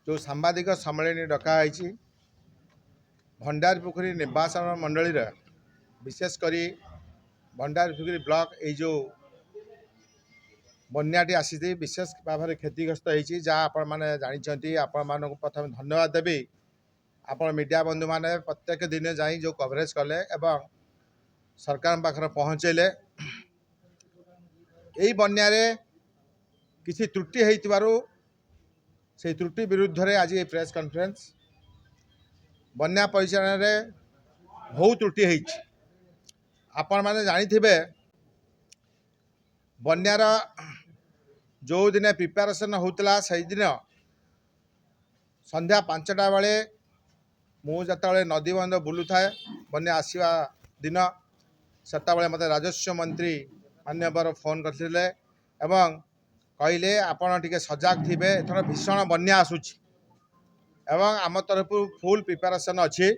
जो सांबादिक सम्मेलन डकाई भंडारीपोखरी निर्वाचन मंडली विशेषकर भंडारीपोखरी ब्लॉक जो बन्याटी आसी विशेष भाव में क्षतिग्रस्त होती जहाँ आपण मैंने जानते आपण मान प्रथम धन्यवाद देवी। आपण मीडिया बंधु मैंने प्रत्येक दिन जा जो कवरेज कले एवं सरकार पाखे पहुँचेले यही बन्यारे किसी त्रुटि से त्रुटि विरुद्ध रे आज ये प्रेस कॉन्फ्रेंस बन्या परिचालन में बहुत त्रुटि होती आपण मैंने जानी बन्यार जो दिन प्रिपेरेसन होता से दिन संध्या 5टा बेले मुझे नदी बंध बुलू थाए बन्या आसवा दिन से मत राजस्व मंत्री मान्यवर फोन करते एवं कहले आपण टिके सजग थे एथर भीषण बन्या आसूची एवं आम तरफ फुल प्रिपेरेसन अच्छी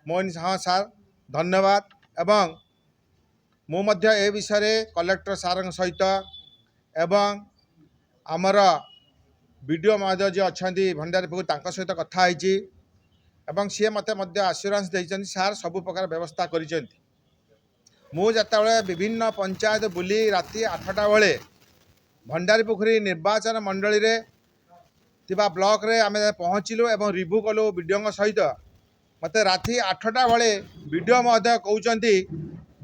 मोहन हाँ सार धन्यवाद एवं मुझे ए विषय कलेक्टर सार सहित एवं आमर वीडियो महोदय जी अच्छा भंडारीपोखरी सहित कथाई एवं सी मत आश्योरेंस देते सार सबु प्रकार व्यवस्था कर मुझे विभिन्न पंचायत बुली राति 8टा बेले भंडारीपोखरी निर्वाचन मंडली रे तिबा ब्लॉक रे आमे पहुँचलु एवं रिव्यू कलु वीडियो सहित मत राति 8टा बेले वीडियो महोदय कहते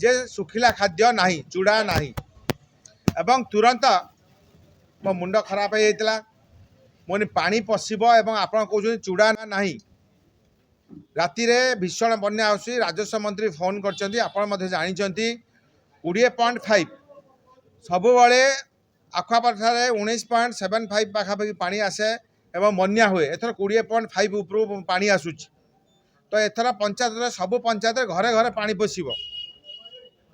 जे सुखिला खाद्य नहीं चूड़ा नहीं एवं तुरंत मो मुंड खराब हो जाता मोनी पानी पशिब एवं आपण कहते चूड़ा नहीं राति रे भीषण बन्या आसी राजस्व मंत्री फोन करछंती आपण मध्ये जानिछंती 20.5 सबुबले आखपाखे 19.75 पाखापाखि पानी आसे एवं बन्या हुए एथर 20.5 ऊपर पानी आसूची तो एथर पंचायत सबु पंचायत घरे घरे पानी पशिब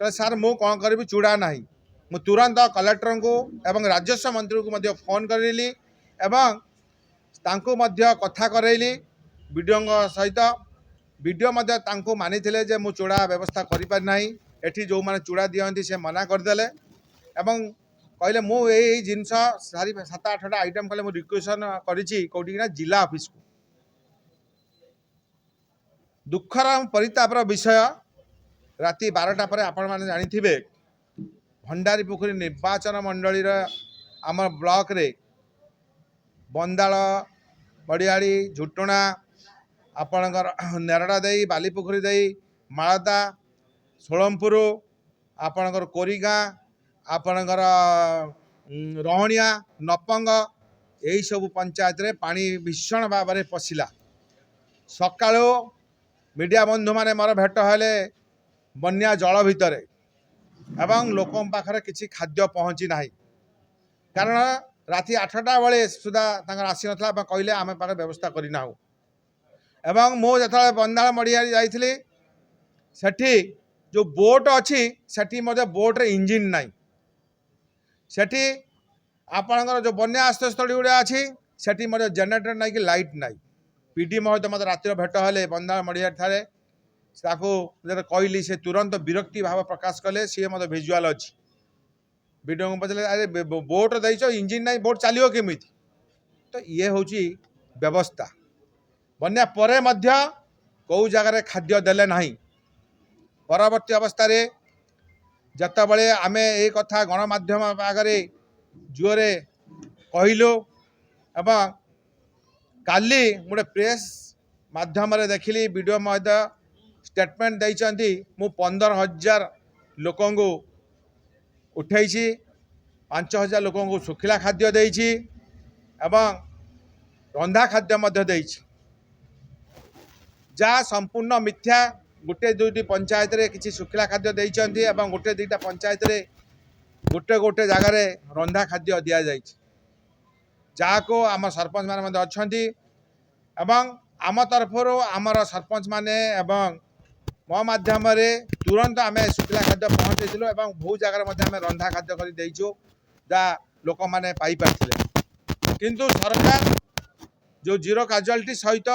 तो सार मु कौन करी चूड़ा नहीं मु तुरंत कलेक्टर को एवं राजस्व मंत्री को मध्य फोन करेली एवं तांको मध्य कथा करैली वीडियो सहित वीडियो मध्य तांको मानिथिले जे मु चूड़ा व्यवस्था करि पार नाही एठी जो माने चूड़ा दियंती से मना करदेले एवं कहले मु एई जिनस सारी 7-8टा आइटम कहले मु रिक्वेशन करिछि कोठी ना जिला ऑफिस को दुखर परितापर विषय राति 12टा पर आपण माने जानिथिबे भंडारीपोखरी निर्वाचन मंडली आम ब्लॉक रे बंदाल बड़ियाड़ी झुटुणा आपणकर नेरड़ा देई बालीपोखरी देई मालदा सोलमपुर आपणकर कोरीगाँ आपणकर रहणिया नपंग यही सब पंचायत रे पानी भीषण भाव में पशिला सकाळो मीडिया बंधु माने मोर भेट हेले बन्या जल भितर एवं लोक पाखरे किसी खाद्य पहुँची ना कारण राति 8टा बेले सुधा आसी ना कहले आम पाखे व्यवस्था करना एवं मु जो बंदाल मड़ियारी जाइली सेठी जो बोट अच्छी सेठी मध्य बोट रे इंजिन नाई सेठी आपणकर जो बन्या आश्रयस्थली गुड़ा अच्छी सेठी मध्य जेनेरेटर नाई कि लाइट नाई पीडी महोदय मत रातिर भेट हेले बंदाल मड़ियारी ठारे कहली से तुरंत विरक्ति भाव प्रकाश कले सी मत भिजुआल अच्छी वीडियो को पचारे अरे बोट देच इंजिन ना बोट चलो केमी तो ये हूँ व्यवस्था बन्या परे मध्य कौ जगार खाद्य देले नहीं परवर्ती अवस्था जतबले आमे ए कथा गणमाध्यम आगे जोरे कहलु एवं काली गोटे प्रेस माध्यम देखिली वीडियो महोदय स्टेटमेंट देइचंती मु 15,000 लोकों को उठेछि 5,000 लोकों को सुखिला खाद्य देइछि एवं रंधा खाद्य मध्य देइछि जा संपूर्ण मिथ्या गोटे दुईटी पंचायत रे किछि सुखिला खाद्य देइचंती एवं गोटे दुईटा पंचायत रे गोटे गोटे जगार रंधा खाद्य दिया जाइछि जाको आम सरपंच माने मध्य अछंती एवं आम तरफर आमर सरपंच माने एवं मो माध्यम तुरंत आम सुखिला खाद्य पहुँचेलु एवं बहुत जगह रंधा खाद्य कर देचु जा लोक मैंने पाइपारे किंतु सरकार जो जीरो काजुआलिटी सहित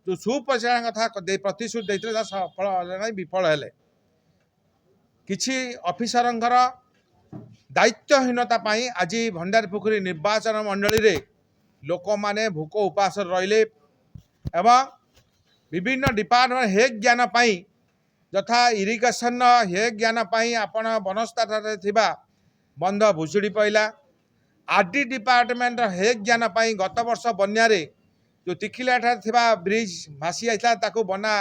जो सुपरिचालन कथा प्रतिश्रुति देते सफल विफल हेले किछि ऑफिसरंकर दायित्वहीनता आज भंडारीपोखरी निर्वाचन मंडली रे लोक माने भूक उपास रहिले एवं विभिन्न डिपार्टमेंट हेक ज्ञान पाई यथा इरिगेशन हेक ज्ञान पाई आपण बनस्था थिबा बंध भुशुड़ी पइला आरडी डिपार्टमेंट हेक ज्ञान पाई गत वर्ष बन्या रे जो तिखिला थिबा ब्रिज भासी आइला ताकू बना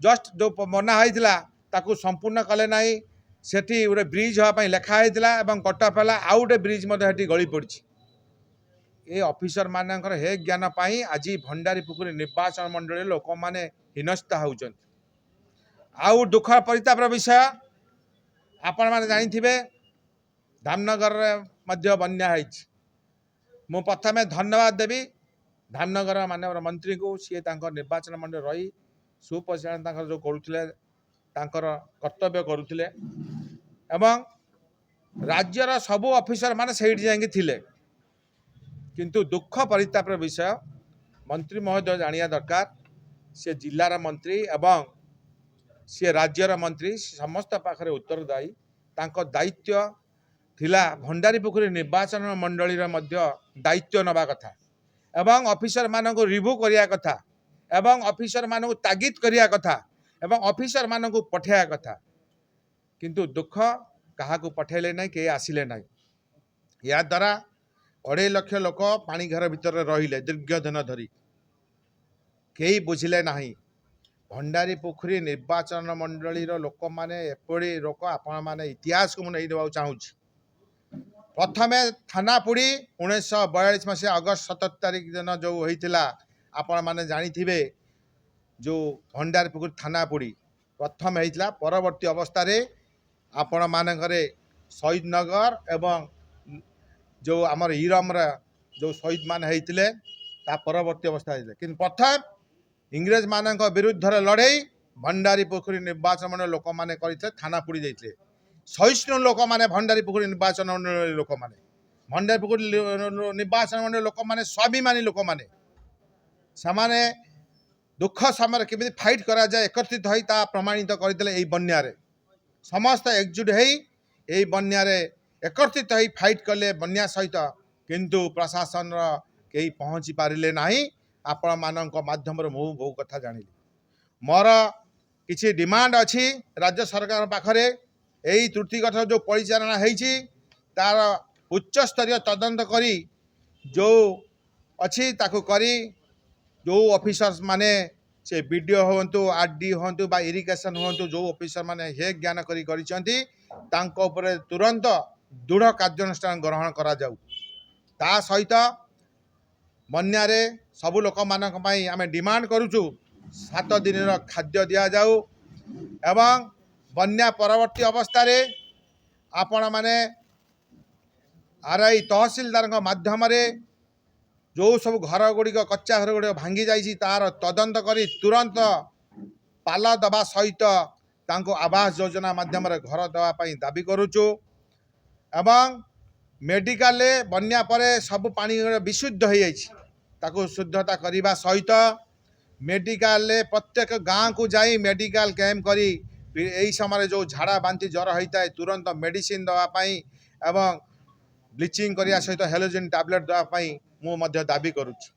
जस्ट जो बना होइतिला ताकू संपूर्ण कले नाही सेठी गोटे ब्रिज होगा लेखा होइतिला एवं कटापेला आउ गोटे ब्रिज हेटी गली पड़ी ए ऑफिसर मानकर हे ज्ञान पाई आज भंडारी पुखुरी निर्वाचन मंडल लोक माने हिनस्ता होउछन। आउ दुख परितापर विषय आपण माने जानिथिबे धामनगर मध्य बन्या होइछ। मु प्रथमे धन्यवाद देवी धामनगर माननीय मंत्री को सी निर्वाचन मंडल रही सुपरिचालन जो करुले कर्तव्य करुले एवं राज्यर सबु ऑफिसर माने सेठी जांगी थिले किंतु दुख परितापर विषय मंत्री महोदय जानिया दरकार से जिलार मंत्री एवं सी राज्यर मंत्री समस्त पाखरे उत्तरदायी तांको दायित्व थिला भंडारी पुखुरी निर्वाचन मंडली दायित्व नबा कथा एवं ऑफिसर मानक रिव्यू करिया कथा एवं ऑफिसर मानक तागिद करिया कथा एवं ऑफिसर मानक पठाया कथा किंतु दुख कहा पठेले ना के आसिले ना या द्वारा 2.5 लाख लोक पानी घर भितर रहिले दीर्घ दिन धरी कई बुझिले नाही। भंडारी पुखुरी निर्वाचन मंडली लोक माने एपड़ी लोक आपण माने इतिहास को नहीं देवा चाहूँ। प्रथमे थानापुड़ी 1942 मसीहा अगस्त 17 तारिख दिन जो होता आपण माने जानी जो भंडारी पुखुरी थानापुड़ी प्रथम होता परवर्ती अवस्था आपण मानकरे शहीद नगर एवं जो आमर इरम जो शहीद मान होते परवर्ती अवस्था कि प्रथम इंग्रेज मान विरुद्ध लड़े भंडारी पुखुरी निर्वाचन मंडल लोक मैंने करते थानापुड़ी जाते सहिष्णु लोक मैंने भंडारी पुखुरी निर्वाचन मंडल लोक मैंने भंडारी पुखुरी निर्वाचन मंडल लोक मैंने स्वाभिमानी लोक मैंने से दुख समय केमी फाइट करा जाए एकत्रित होता प्रमाणित करते बन्यारे समस्त एकजुट हो बन्यारे एकत्रित हो फाइट कले बन्या सहित किंतु प्रशासन कहीं पहुँची पारे ना आपण मान मध्यम मु बहु कथा जानी मोर किसी डिमांड अच्छी राज्य सरकार पाखरे यही त्रुटिगत जो परिचालना होती तार उच्च स्तरीय तदंत करी जो अच्छी ताकू करी जो ऑफिसर्स माने से बीडीओ हूँ आरडी हूँ बा इरिगेशन हूँ जो ऑफिसर माने हे ज्ञान करी तुरंत दृढ़ कार्यानुष्ठान ग्रहण करा जाऊ। ता सहित बन्यारे सबु लोक मानक पई आमे डिमांड करूचु 7 दिन खाद्य दिया जाऊ एवं बन्या परवर्ती अवस्था रे आपण माने आरआई तहसीलदार माध्यम जो सब घर गुड़िक कच्चा घर गुड़िक भांगी जाइए तार तदंत करी तुरंत पाल दबा सहित तांको आवास योजना माध्यम घर देवाई दाबी करुचु एवं मेडिकल बन्या परे सब पानी विशुद्ध हो जाइए शुद्धता करने सहित मेडिकल प्रत्येक गाँव को जाई मेडिकल कैंप करी यही समय जो झाड़ा बांति ज्वर होता है तुरंत मेडिसिन दवाई एवं ब्लीचिंग करने सहित हेलोजेन टैबलेट दवाई मु मध्य दाबी करुच्ची।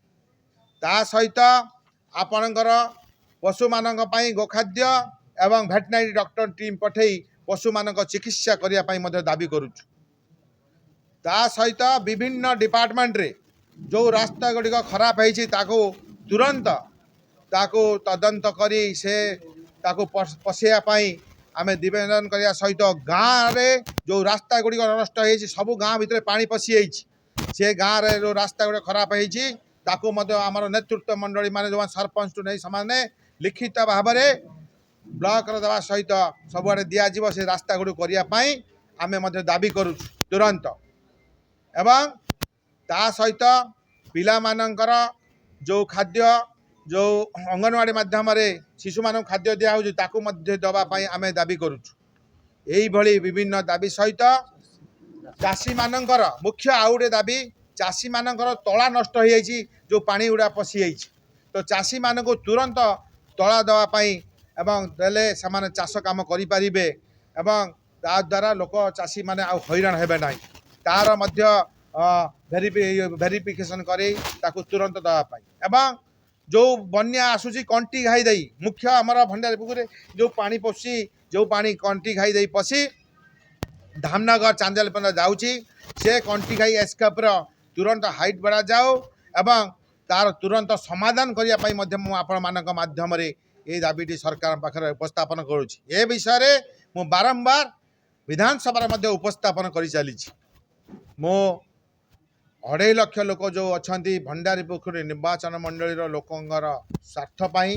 ता सहित आपणकर पशु मानक पई गोखाद्य एवं भेटनारी डॉक्टर टीम पठे पशु मानक चिकित्सा करने मध्य दाबी करुच्छु। ता सहित विभिन्न डिपार्टमेंट रे जो रास्ता गुड़िक खराब होती तुरंत ताको तदंत करी से ताको पशेयापाई आमे निवेदन करने सहित गाँव रे जो रास्ता गुड़िक नष्ट हो सब गाँव भितर पानी पशि जाइए से गाँव रे जो रास्ता गुड़ा खराब होती आमर नेतृत्व मंडली माने जो सरपंच टू नहीं सामने लिखित भाव में ब्लॉक देवा सहित सबुआड़े दिज्व से रास्ता गुड़ करने आमे दाबी करूँ तुरंत एवं ता सहित पिला मानकर जो खाद्य जो अंगनवाड़ी माध्यम शिशु मान खाद्य दिया दवाई आमे दाबी करुचु। यही भली विभिन्न दाबी सहित चाषी मानकर मुख्य आउटे दाबी चाषी मानकर तला नष्ट हो जाइए जो पानी गुड़ा पशि जाइए तो चाषी मान को तुरंत तला दवाई एवं देले से चाष काम करें एवं ता द्वारा लोक चाषी माने आ हैरान हेबे नाही तार मध्य भेरिफिकेशन करी ताकू तुरंत दवापाई एवं जो बन्या आसूची कंटी घाई दे मुख्य आमर भंडारीपुर जो पानी पशुची जो पानी कंटी घाई दे पशी धामनगर चांदेल पर्यंत जाऊँगी से कंटी घाई एस्केपर तुरंत हाइट बढ़ा जाओ एवं तार तुरंत समाधान करने आपण माध्यम ये दाबीटी सरकार पाखे उपस्थापन करुँच ए विषय मु बारंबार विधानसभा उपस्थापन कर चली मो 2.5 लाख लोक जो अच्छा भंडारीपुर निर्वाचन मंडल लोकंर स्वार्थपाई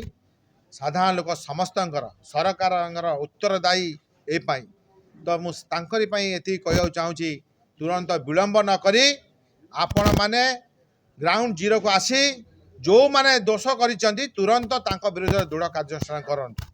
साधारण लोक समस्त सरकार उत्तरदायी एपाई तो मुझे कह चाहूँगी तुरंत विलंब न करी आपण माने ग्राउंड जीरो को आसी जो माने दोष करिसेंती तुरंत तांको विरुद्ध दृढ़ कार्यानुष्ठान करंतु।